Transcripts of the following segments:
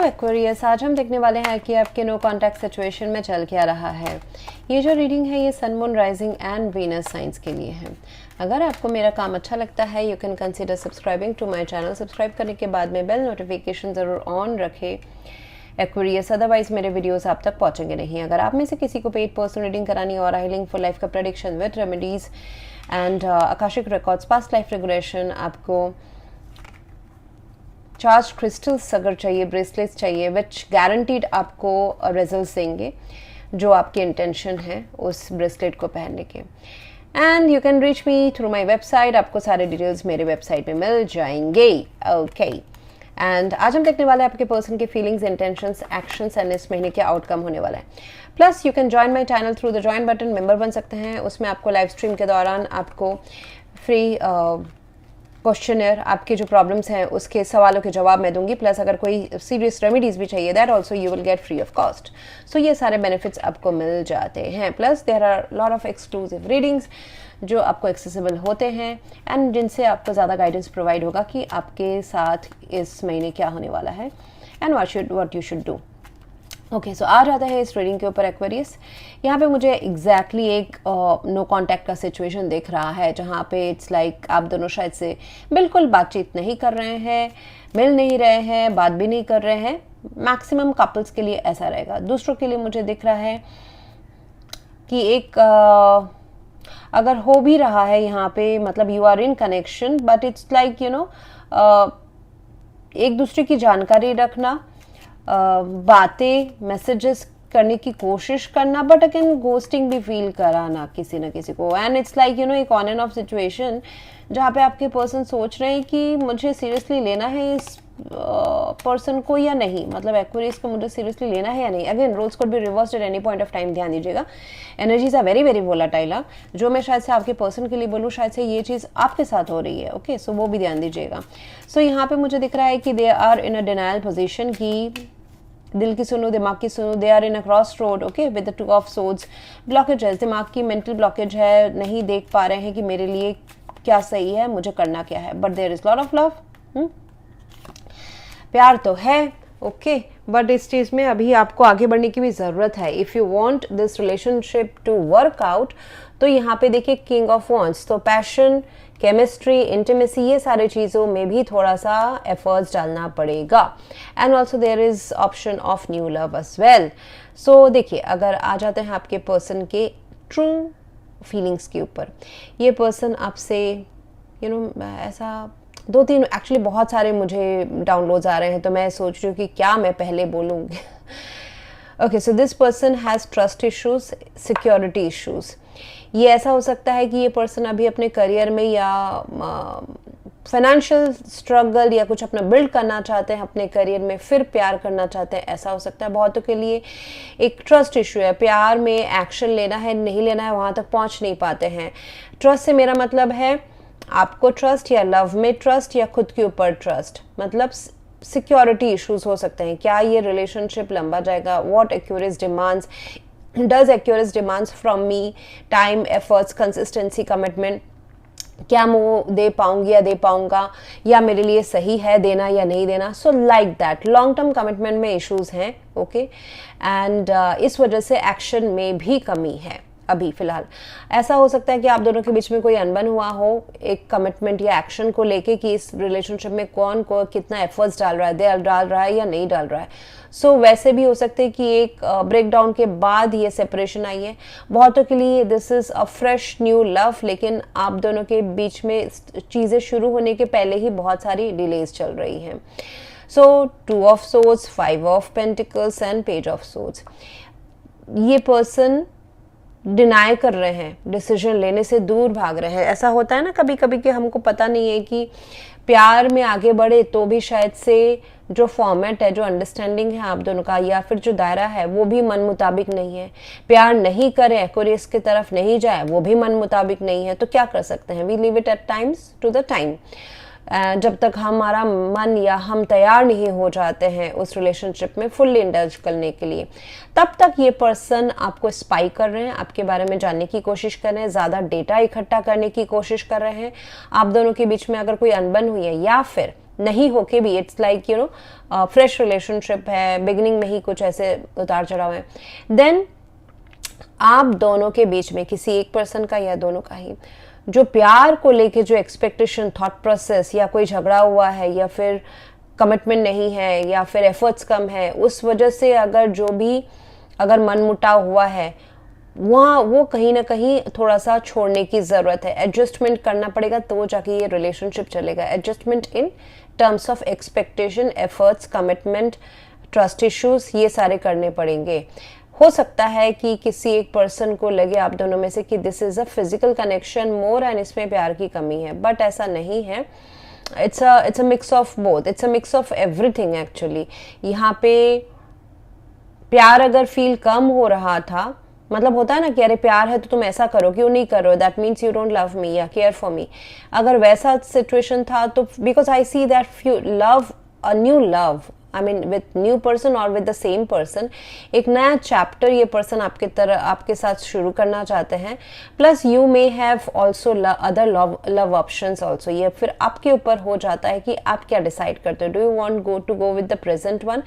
Hello Aquarius, आज हम देखने वाले हैं कि आपके नो कांटेक्ट सिचुएशन में चल क्या रहा है। ये जो रीडिंग है ये sun, moon, rising and Venus signs के लिए है। अगर आपको मेरा काम अच्छा लगता है you can consider subscribing to my channel. Subscribe करने के बाद में बेल नोटिफिकेशन ज़रूर ऑन रखें एक्वेरियस, अदरवाइज मेरे वीडियोस आप तक पहुंचेंगे नहीं। अगर आप में से किसी को पेड पर्सनल रीडिंग करानी और हीलिंग फॉर लाइफ का prediction with remedies and Akashic records, past life regulation, आपको चार्ज क्रिस्टल्स अगर चाहिए, ब्रेसलेट्स चाहिए विच गारंटीड आपको रिजल्ट्स देंगे जो आपकी इंटेंशन है उस ब्रेसलेट को पहनने के। And you can reach me through my website, आपको सारे डिटेल्स मेरे वेबसाइट पे मिल जाएंगे। ओके एंड आज हम देखने वाले हैं आपके पर्सन के फीलिंग्स, इंटेंशंस, एक्शंस एंड इस महीने क्या आउटकम होने वाला है। Plus you can join my channel through the join button, member बन सकते हैं। उसमें आपको लाइव स्ट्रीम के दौरान आपको फ्री क्वेश्चनर, आपके जो प्रॉब्लम्स हैं उसके सवालों के जवाब मैं दूंगी। प्लस अगर कोई सीरियस रेमेडीज भी चाहिए that also you will get free of cost. So ये सारे बेनिफिट्स आपको मिल जाते हैं। Plus there are lot of exclusive readings जो आपको एक्सेसिबल होते हैं एंड जिनसे आपको ज़्यादा गाइडेंस प्रोवाइड होगा कि आपके साथ इस महीने क्या होने वाला है and what you should do. Okay so आ जाता है इस रीडिंग के ऊपर एक्वेरियस। यहाँ पे मुझे एग्जैक्टली एक नो कांटेक्ट का सिचुएशन दिख रहा है जहाँ पे इट्स लाइक आप दोनों शायद से बिल्कुल बातचीत नहीं कर रहे हैं, मिल नहीं रहे हैं, बात भी नहीं कर रहे हैं। मैक्सिमम कपल्स के लिए ऐसा रहेगा। दूसरों के लिए मुझे दिख रहा है कि एक अगर हो भी रहा है यहाँ पे, मतलब you are in connection but it's like you know एक दूसरे की जानकारी रखना, बातें मैसेजेस करने की कोशिश करना, बट अगेन गोस्टिंग भी फील कराना किसी ना किसी को। And it's like you know एक ऑन एंड ऑफ सिचुएशन जहाँ पे आपके पर्सन सोच रहे हैं कि मुझे सीरियसली लेना है इस पर्सन को या नहीं, मतलब एक्वेरियस को मुझे सीरियसली लेना है या नहीं। Again roles could be reversed at any point of time, ध्यान दीजिएगा। Energies are very very volatile. जो मैं शायद से आपके पर्सन के लिए बोलूँ शायद से ये चीज़ आपके साथ हो रही है। ओके सो वो भी ध्यान दीजिएगा। सो यहाँ पे मुझे दिख रहा है कि they are in a denial position, की दिल की सुनो, दिमाग की सुनो। They are in a cross road, okay, with the two of swords. Blockage है, दिमाग की मेंटल ब्लॉकेज है, नहीं देख पा रहे हैं कि मेरे लिए क्या सही है, मुझे करना क्या है। But there is lot of love, प्यार तो है, ओके, बट इस चीज़ में अभी आपको आगे बढ़ने की भी ज़रूरत है। If you want this relationship to work out तो यहाँ पे देखिए किंग ऑफ वॉन्ड्स, तो पैशन, केमिस्ट्री, इंटीमेसी, ये सारी चीज़ों में भी थोड़ा सा एफर्ट्स डालना पड़ेगा। And also there is option of new love as well. So देखिए अगर आ जाते हैं आपके पर्सन के ट्रू फीलिंग्स के ऊपर, ये पर्सन आपसे यू नो ऐसा दो तीन एक्चुअली बहुत सारे मुझे डाउनलोड्स आ रहे हैं तो मैं सोच रही हूँ कि क्या मैं पहले बोलूँगी। Okay so this person has trust issues, security issues. ये ऐसा हो सकता है कि ये पर्सन अभी अपने करियर में या फाइनेंशियल स्ट्रगल या कुछ अपना बिल्ड करना चाहते हैं अपने करियर में, फिर प्यार करना चाहते हैं, ऐसा हो सकता है। बहुतों के लिए एक ट्रस्ट इशू है, प्यार में एक्शन लेना है नहीं लेना है वहाँ तक पहुँच नहीं पाते हैं। ट्रस्ट से मेरा मतलब है आपको ट्रस्ट या लव में ट्रस्ट या खुद के ऊपर ट्रस्ट, मतलब सिक्योरिटी इश्यूज हो सकते हैं। क्या ये रिलेशनशिप लंबा जाएगा, what Accuris demands, does Accuris demands from me, time, efforts, consistency, commitment, क्या मैं वो दे पाऊंगी या दे पाऊंगा, या मेरे लिए सही है देना या नहीं देना। So like that long term commitment में इश्यूज हैं, ओके, एंड इस वजह से एक्शन में भी कमी है अभी फिलहाल। ऐसा हो सकता है कि आप दोनों के बीच में कोई अनबन हुआ हो एक कमिटमेंट या एक्शन को लेके कि इस रिलेशनशिप में कौन को कितना एफर्ट्स डाल रहा है, डाल रहा है या नहीं डाल रहा है। सो वैसे भी हो सकते हैं कि एक ब्रेकडाउन के बाद ये सेपरेशन आई है। बहुतों के लिए this is a fresh new love, लेकिन आप दोनों के बीच में चीज़ें शुरू होने के पहले ही बहुत सारी डिलेज चल रही हैं। So two of swords, five of pentacles and page of swords. ये पर्सन डिनाई कर रहे हैं, डिसीजन लेने से दूर भाग रहे हैं। ऐसा होता है ना कभी कभी कि हमको पता नहीं है कि प्यार में आगे बढ़े तो भी शायद से जो फॉर्मेट है, जो अंडरस्टैंडिंग है आप दोनों का या फिर जो दायरा है वो भी मन मुताबिक नहीं है। प्यार नहीं करें, एक्वेरियस की तरफ नहीं जाए, वो भी मन मुताबिक नहीं है। तो क्या कर सकते हैं, we leave it at times to the time. जब तक हमारा मन या हम तैयार नहीं हो जाते हैं उस रिलेशनशिप में फुल्ली इंडल्ज करने के लिए, तब तक ये पर्सन आपको स्पाई कर रहे हैं, आपके बारे में जानने की कोशिश कर रहे हैं, ज़्यादा डेटा इकट्ठा करने की कोशिश कर रहे हैं। आप दोनों के बीच में अगर कोई अनबन हुई है या फिर नहीं होके भी it's like you no fresh relationship है, बिगिनिंग में ही कुछ ऐसे उतार चढ़ाव है, देन आप दोनों के बीच में किसी एक पर्सन का या दोनों का ही जो प्यार को लेके जो एक्सपेक्टेशन, थॉट प्रोसेस, या कोई झगड़ा हुआ है या फिर कमिटमेंट नहीं है या फिर एफर्ट्स कम है, उस वजह से अगर जो भी अगर मनमुटाव हुआ है वहाँ वो कहीं ना कहीं थोड़ा सा छोड़ने की ज़रूरत है, एडजस्टमेंट करना पड़ेगा, तो जाके ये रिलेशनशिप चलेगा। Adjustment in terms of expectation, efforts, commitment, trust issues, ये सारे करने पड़ेंगे। हो सकता है कि किसी एक पर्सन को लगे आप दोनों में से कि this is a physical connection more and इसमें प्यार की कमी है, बट ऐसा नहीं है। It's a mix of both, it's a mix of everything actually. यहाँ पे प्यार अगर फील कम हो रहा था, मतलब होता है ना कि अरे प्यार है तो तुम ऐसा करो, क्यों नहीं करो, that means you don't love me या केयर फॉर मी, अगर वैसा सिचुएशन था तो because I see that you love a new love, I mean with new person और विद द सेम पर्सन, एक नया चैप्टर ये पर्सन आपके साथ शुरू करना चाहते हैं। Plus you may have also other love options also. ये फिर आपके ऊपर हो जाता है कि आप क्या डिसाइड करते हो, do you want to go with the present one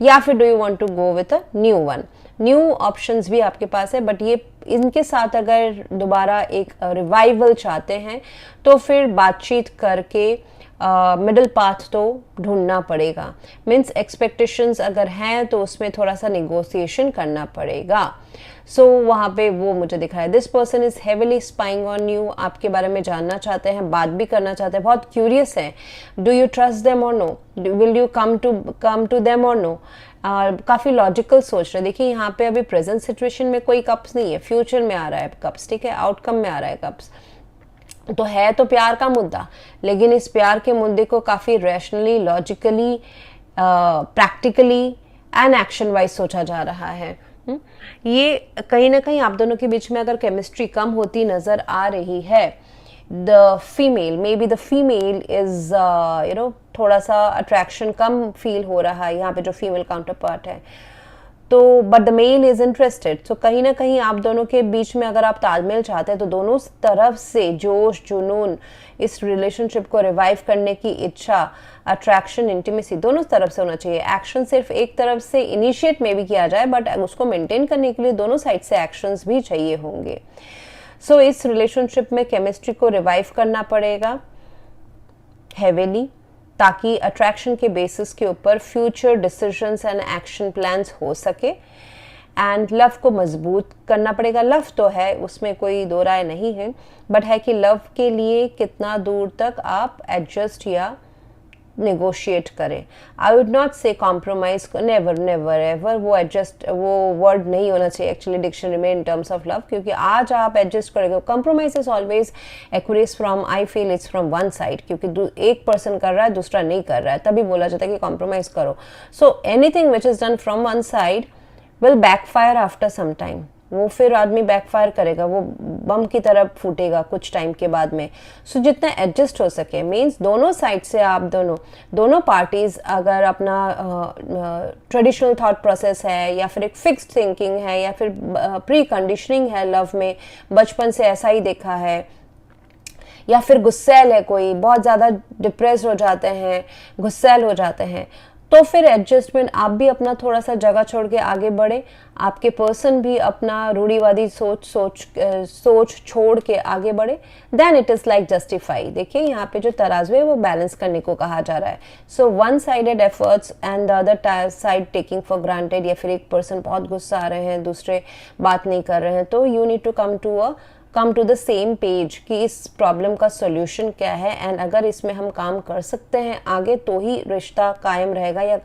या फिर do you want to go with a new one. New options भी आपके पास है, बट ये इनके साथ अगर दोबारा एक रिवाइवल चाहते हैं तो फिर बातचीत करके मिडिल पाथ तो ढूंढना पड़ेगा। मीन्स एक्सपेक्टेशंस अगर हैं तो उसमें थोड़ा सा निगोसिएशन करना पड़ेगा। सो वहाँ पे वो मुझे दिख रहा है, this person is heavily spying on you, आपके बारे में जानना चाहते हैं, बात भी करना चाहते हैं, बहुत क्यूरियस हैं। Do you trust them or no, will you come to them or no. काफ़ी लॉजिकल सोच रहे। देखिए यहाँ पे अभी प्रेजेंट सिचुएशन में कोई कप्स नहीं है, फ्यूचर में आ रहा है कप्स, ठीक है, आउटकम में आ रहा है कप्स। तो है तो प्यार का मुद्दा, लेकिन इस प्यार के मुद्दे को काफ़ी rationally, logically, practically and action wise सोचा जा रहा है। ये कहीं ना कहीं आप दोनों के बीच में अगर केमिस्ट्री कम होती नज़र आ रही है, the female, may be the female is you know थोड़ा सा अट्रैक्शन कम फील हो रहा है यहाँ पे जो फीमेल काउंटर पार्ट है, तो but the male is interested. So कहीं ना कहीं आप दोनों के बीच में अगर आप तालमेल चाहते हैं तो दोनों तरफ से जोश, जुनून, इस रिलेशनशिप को रिवाइव करने की इच्छा, अट्रैक्शन, इंटीमेसी दोनों तरफ से होना चाहिए। एक्शन सिर्फ एक तरफ से इनिशिएट में भी किया जाए, बट उसको मेंटेन करने के लिए दोनों साइड से एक्शंस भी चाहिए होंगे। सो इस रिलेशनशिप में केमिस्ट्री को रिवाइव करना पड़ेगा हेवीली, ताकि अट्रैक्शन के बेसिस के ऊपर future decisions and action plans हो सके। एंड लव को मजबूत करना पड़ेगा। लव तो है, उसमें कोई दो राय नहीं है, बट है कि लव के लिए कितना दूर तक आप एडजस्ट या नेगोशिएट करें। आई वुड नॉट से कॉम्प्रोमाइज, नेवर नेवर एवर, वो एडजस्ट वो वर्ड नहीं होना चाहिए एक्चुअली डिक्शनरी में इन टर्म्स ऑफ लव, क्योंकि आज आप एडजस्ट करेंगे। Compromise is always Accuris from, I feel it's from one side, क्योंकि एक पर्सन कर रहा है दूसरा नहीं कर रहा है, तभी बोला जाता है कि कॉम्प्रोमाइज करो। So anything which is done from one side will backfire after some time, वो फिर आदमी बैकफायर करेगा, वो बम की तरह फूटेगा कुछ टाइम के बाद में। सो जितना एडजस्ट हो सके, मीन्स दोनों साइड से आप दोनों पार्टीज अगर अपना ट्रेडिशनल थॉट प्रोसेस है या फिर एक फिक्स्ड थिंकिंग है या फिर प्री कंडीशनिंग है लव में, बचपन से ऐसा ही देखा है, या फिर गुस्सैल है, कोई बहुत ज़्यादा डिप्रेस हो जाते हैं, गुस्सैल हो जाते हैं, तो फिर एडजस्टमेंट, आप भी अपना थोड़ा सा जगह छोड़ के आगे बढ़े, आपके पर्सन भी अपना रूढ़िवादी सोच छोड़ के आगे बढ़े, then it is like justify. देखिए यहाँ पे जो तराजू है वो बैलेंस करने को कहा जा रहा है। So one sided efforts and the other side taking for granted, या फिर एक पर्सन बहुत गुस्सा आ रहे हैं, दूसरे बात नहीं कर रहे हैं, तो you need to come to the same page कि इस प्रॉब्लम का सोल्यूशन क्या है, एंड अगर इसमें हम काम कर सकते हैं आगे तो ही रिश्ता कायम रहेगा, या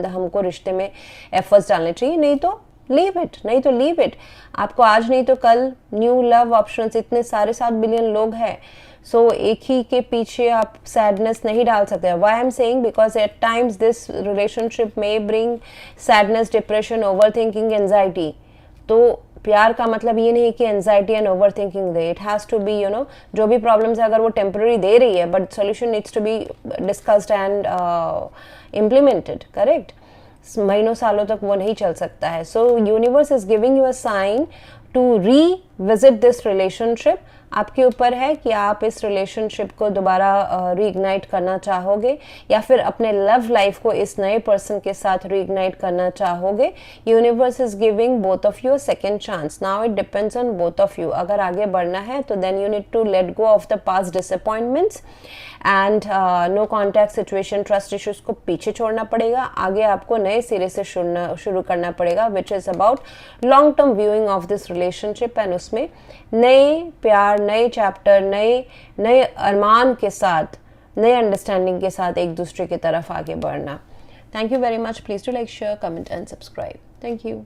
हमको रिश्ते में एफर्ट्स डालने चाहिए, नहीं तो लीव इट। आपको आज नहीं तो कल न्यू लव ऑप्शंस इतने सारे 7 बिलियन लोग हैं, सो एक ही के पीछे आप सैडनेस नहीं डाल सकते। Why I am saying, because at times this relationship में bring sadness, depression, over thinking, anxiety. तो प्यार का मतलब ये नहीं कि एंजाइटी एंड ओवर थिंकिंग दे, इट हैज़ टू बी जो भी प्रॉब्लम्स है अगर वो टेम्पररी दे रही है, but solution needs to be discussed and implemented, correct. महीनों सालों तक वो नहीं चल सकता है। So universe is giving you a sign to visit this relationship. आपके ऊपर है कि आप इस रिलेशनशिप को दोबारा रीइग्नाइट करना चाहोगे या फिर अपने लव लाइफ को इस नए पर्सन के साथ रीइग्नाइट करना चाहोगे। Universe is giving both of you second chance. Now it depends on both of you. अगर आगे बढ़ना है तो then you need to let go of the past disappointments and no contact situation, trust issues को पीछे छोड़ना पड़ेगा। आगे आपको नए सिरे से शुरू करना पड़ेगा, which is about long term viewing of this relationship and उसमें नए प्यार, नए चैप्टर, नए अरमान के साथ, नए अंडरस्टैंडिंग के साथ एक दूसरे की तरफ आगे बढ़ना। Thank you very much. Please to like, share, comment and subscribe. Thank you.